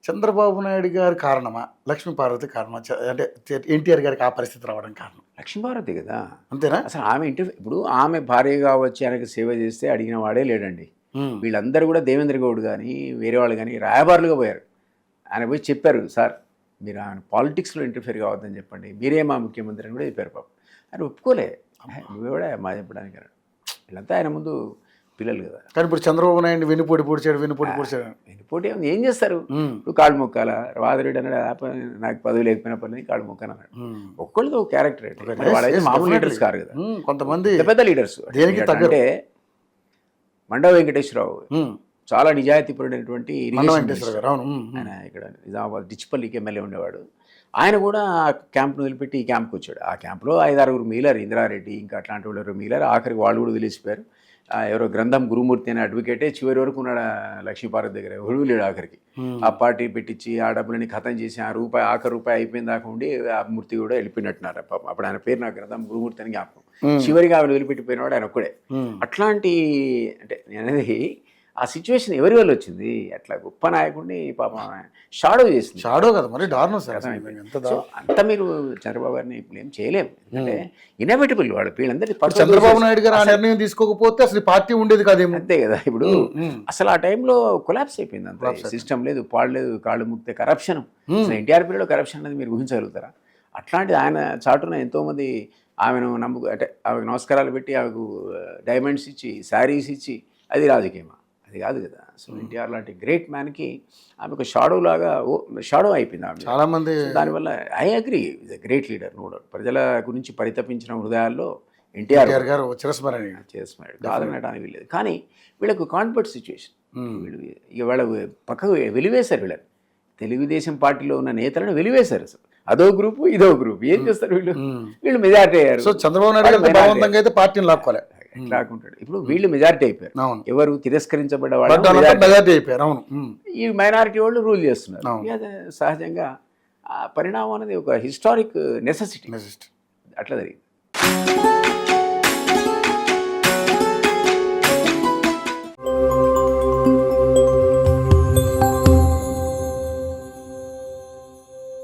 చంద్రబాబు నాయుడు గారి కారణమా, లక్ష్మీపార్వతి కారణమా? అంటే ఎన్టీఆర్ గారికి ఆ పరిస్థితి రావడం కారణం లక్ష్మీపార్వతి కదా అంతేనా? అసలు ఆమె ఇప్పుడు ఆమె భార్యగా వచ్చి ఆయనకు సేవ చేస్తే అడిగిన వాడే లేడండి. ఉమ్, వీళ్ళందరూ కూడా దేవేంద్ర గౌడ్ కానీ వేరే వాళ్ళు కానీ రాయబారులుగా పోయారు. ఆయన పోయి చెప్పారు, సార్ మీరు ఆయన పాలిటిక్స్లో ఇంటర్ఫియర్ కావద్దని చెప్పండి, మీరే మా ముఖ్యమంత్రి అని కూడా చెప్పారు. పాపం ఆయన ఒప్పుకోలే, నువ్వు కూడా మా చెప్పడానికి అన్నాడు. వీళ్ళంతా ఆయన ముందు పిల్లలు కదా. కానీ ఇప్పుడు చంద్రబాబు నాయుడు వెన్నుపోటు పొడిచాడు. పోటీ ఏం చేస్తారు? ఇప్పుడు కాళ్ళు మొక్కాల వాదరెడ్డి అన్నాడు, నాకు పదవి లేకపోయినా పర్లేదు కాళ్ళు మొక్కాను అన్నాడు. ఒక్కళ్ళతో ఒక క్యారెక్టర్ ఏంటి, వాళ్ళైతే మామూలు లీడర్స్ కారు కదా, కొంతమంది పెద్ద లీడర్స్. దేనికి అంటే మండ వెంకటేశ్వరరావు చాలా నిజాయితీపరుడైనటువంటి ఆయన ఇక్కడ నిజామాబాద్ డిచ్పల్లికి ఎమ్మెల్యే ఉండేవాడు. ఆయన కూడా ఆ క్యాంప్ను వదిలిపెట్టి ఈ క్యాంప్కి వచ్చాడు. ఆ క్యాంప్లో 5-6 మిగిలారు, ఇంద్రారెడ్డి ఇంకా అట్లాంటి వాళ్ళు మిగిలారు. ఆఖరికి వాళ్ళు కూడా వదిలేసిపోయారు. ఎవరో గ్రంథం గురుమూర్తి అనే అడ్వకేటే చివరి వరకు ఉన్నాడు లక్ష్మీపార్వతి దగ్గర, ఎవరు లేడు ఆఖరికి. ఆ పార్టీ పెట్టించి ఆ డబ్బులని ఖతం చేసి ఆఖరి రూపాయి అయిపోయిన దాకా ఉండి ఆ మూర్తి కూడా వెళ్ళిపోయినట్టున్నారు. పాపం అప్పుడు ఆయన పేరు నాకు గ్రంథం గురుమూర్తి అని జ్ఞాపకం. చివరిగా ఆమెను వదిలిపెట్టిపోయినవాడు ఆయన ఒక్కడే. అట్లాంటి అంటే అనేది ఆ సిచ్యువేషన్ ఎవరి వల్ల వచ్చింది? అట్లా గొప్ప నాయకుడిని పాపం షాడో చేసింది. షాడో కదా, మరి దారుణం సార్. అంతా మీరు చంద్రబాబు గారిని ఇప్పుడు ఏం చేయలేము, ఎందుకంటే ఇన్నోవేటబుల్ వాళ్ళు వీళ్ళందరి. చంద్రబాబు నాయుడు గారు ఆ నిర్ణయం తీసుకోకపోతే అసలు పార్టీ ఉండేది కాదేమో. అంతే కదా. ఇప్పుడు అసలు ఆ టైంలో కొలాప్స్ అయిపోయింది, అంత సిస్టమ్ లేదు, పాడు లేదు, కాళ్ళు ముక్తే కరప్షన్. అసలు ఎన్టీఆర్ పీరియడ్లో కరప్షన్ అనేది మీరు ఊహించగలుగుతారా? అట్లాంటిది ఆయన చాటున ఎంతోమంది ఆమెను అంటే ఆమెకు నమస్కారాలు పెట్టి, ఆమెకు డైమండ్స్ ఇచ్చి, శారీస్ ఇచ్చి, అది రాజకీయమా? అది కాదు కదా. సో ఎన్టీఆర్ లాంటి గ్రేట్ మ్యాన్కి ఆమె ఒక షాడో అయిపోయింది ఆమె చాలామంది. దానివల్ల I agree, is a great leader. ప్రజల గురించి పరితపించిన హృదయాల్లో ఎన్టీఆర్ గారు చేస్తున్నాడు, కాదనడానికి వీళ్ళేది. కానీ వీళ్ళకు కాన్ఫర్ట్ సిచ్యువేషన్, వీళ్ళు ఇక వాళ్ళ పక్కకు వెలివేశారు. వీళ్ళని తెలుగుదేశం పార్టీలో ఉన్న నేతలను వెలివేశారు. అసలు అదో గ్రూపు ఇదో గ్రూప్ ఏం చేస్తారు వీళ్ళు మెజారిటీ అయ్యారు. సో చంద్రబాబు నాయుడు అయితే పార్టీని లాక్కోలే రాకుంటాడు. ఇప్పుడు వీళ్ళు మెజారిటీ అయిపోయారు, ఎవరు తిరస్కరించబడ్డ వాళ్ళు మెజారిటీ అయిపోయారు. ఈ మైనారిటీ వాళ్ళు రూల్ చేస్తున్నారు. సహజంగా ఆ పరిణామం అనేది ఒక హిస్టారిక్ నెసెసిటీ, అట్లా జరిగింది.